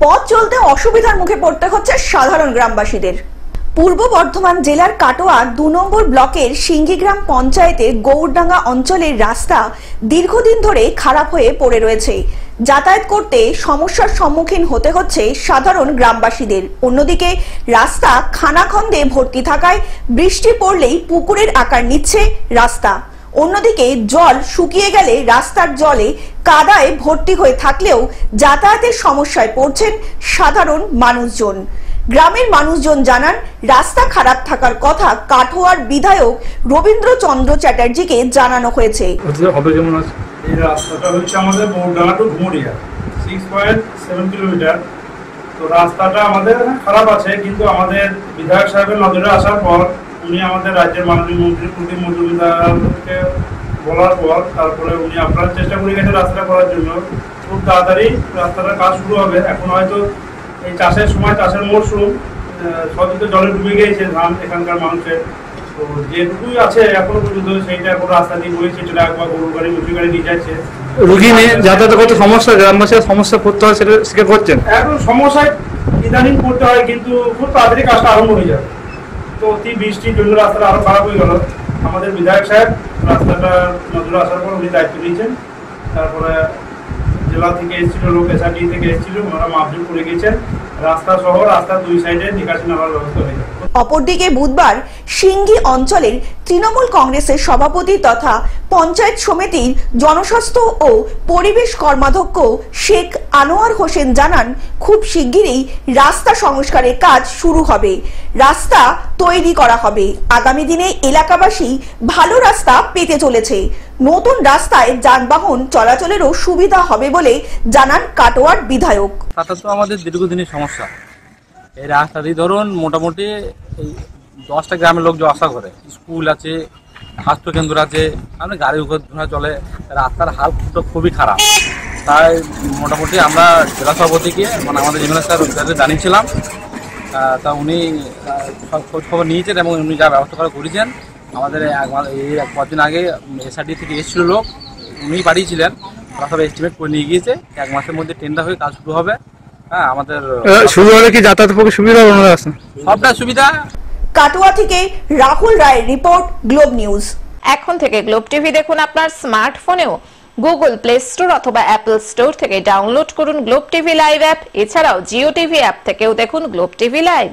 পথ চলতে অসুবিধার মুখে পড়তে হচ্ছে সাধারণ গ্রামবাসীদের। পূর্ব বর্ধমান জেলার কাটোয়া ২ নম্বর ব্লকের সিঙ্গিগ্রাম পঞ্চায়েতের গৌরডাঙ্গা অঞ্চলের রাস্তা দীর্ঘদিন ধরে খারাপ হয়ে পড়ে রয়েছে। যাতায়াত করতে সমস্যার সম্মুখীন হতে হচ্ছে সাধারণ গ্রামবাসীদের। অন্যদিকে রাস্তা খানাখন্দে ভর্তি থাকায় বৃষ্টি পড়লেই পুকুরের আকার নিচ্ছে রাস্তা। অন্যদিকে জল শুকিয়ে গেলে রাস্তার জলে কাদায় ভর্তি হয়ে থাকলেও যাতায়াতের সমস্যায় পড়ছেন সাধারণ মানুষজন। গ্রামের মানুষজন জানান, রাস্তা খারাপ থাকার কথা কাটোয়ার বিধায়ক রবীন্দ্রচন্দ্র চ্যাটার্জিকে জানানো হয়েছে। এই রাস্তাটা হচ্ছে আমাদের গৌরডাঙ্গা টু ঘুমুরিয়া 6.7 কিলোমিটার। তো রাস্তাটা আমাদের খারাপ আছে, কিন্তু আমাদের বিধায়ক সাহেবের নজরে আসার পর উনি আমাদের রাজ্যের মাননীয় মন্ত্রী প্রদীপ মজুমদারকে বলার পর তারপরে উনি আপনার চেষ্টা করে গেছে রাস্তাটা করার জন্য। খুব তাড়াতাড়ি রাস্তাটার কাজ শুরু হবে। এখন হয়তো এই চাষের সময়, চাষের মরশুম, সবই তো জলে ডুবে গিয়েছে ধান এখানকার মানুষের। তো যেটুকুই আছে এখনো পর্যন্ত সেইটা এখন রাস্তা দিয়ে বইছে, চলে একবার গরু গাড়ি মুচি গাড়ি নিয়ে যাচ্ছে। রুগী নিয়ে যাতায়াত করতে সমস্যা, গ্রামবাসীরা সমস্যা করতে হয়, সেটা স্বীকার করছেন। এখন সমস্যায় ইদানিং করতে হয়, কিন্তু খুব তাড়াতাড়ি কাজটা আরম্ভ হয়ে যাবে। তো অতি বৃষ্টির জন্য রাস্তাটা আরো খারাপ হয়ে গেল। আমাদের বিধায়ক সাহেব রাস্তাটা নজরে আসার পর উনি দায়িত্ব নিয়েছেন। তারপরে জেলা থেকে এসেছিল লোক, এসআরডি থেকে এসেছিল, ওনারা মাপজোক করে গিয়েছেন। রাস্তা সহ রাস্তার দুই সাইডে নিকাশি নামার ব্যবস্থা হয়ে যাবে। অপরদিকে বুধবার সিঙ্গি অঞ্চলের তৃণমূল কংগ্রেসের সভাপতি তথা পঞ্চায়েত সমিতির জনস্বাস্থ্য ও পরিবেশ কর্মাধ্যক্ষ শেখ আনোয়ার হোসেন জানান, খুব শিগগিরই রাস্তা সংস্কারের কাজ শুরু হবে, রাস্তা তৈরি করা হবে। আগামী দিনে এলাকাবাসী ভালো রাস্তা পেতে চলেছে। নতুন রাস্তায় যানবাহন চলাচলেরও সুবিধা হবে বলে জানান কাটোয়ার বিধায়ক। রাস্তা তো আমাদের দীর্ঘদিনের সমস্যা। এই রাস্তা দিয়ে ধরুন মোটামুটি 10টা গ্রামের লোক যাওয়া আসা করে, স্কুল আছে, স্বাস্থ্যকেন্দ্র আছে, মানে গাড়ি ঘোড়া চলে। রাস্তার হাল খুবই খারাপ। তাই মোটামুটি আমরা জেলা সভাপতিকে, মানে আমাদের এমএলএ স্যার জানিয়েছিলাম। তা উনি সব খোঁজ খবর নিয়েছেন এবং উনি যা ব্যবস্থা করে করেছেন। আমাদের এই কদিন আগে এসআরডি থেকে এসেছিল লোক, উনি পাঠিয়েছিলেন। ওরা সব এস্টিমেট করে নিয়ে গিয়েছে। 1 মাসের মধ্যে টেন্ডার হয়ে কাজ শুরু হবে। হ্যাঁ, আমাদের শুরু হলে কি যাতায়াতের পক্ষে সুবিধা হবে? সবটা সুবিধা। কাটোয়া থেকে রাহুল রায়ের রিপোর্ট, গ্লোব নিউজ। এখন থেকে গ্লোব টিভি দেখুন আপনার স্মার্টফোনেও। গুগল প্লে স্টোর অথবা অ্যাপল স্টোর থেকে ডাউনলোড করুন গ্লোব টিভি লাইভ অ্যাপ। এছাড়াও জিও টিভি অ্যাপ থেকেও দেখুন গ্লোব টিভি লাইভ।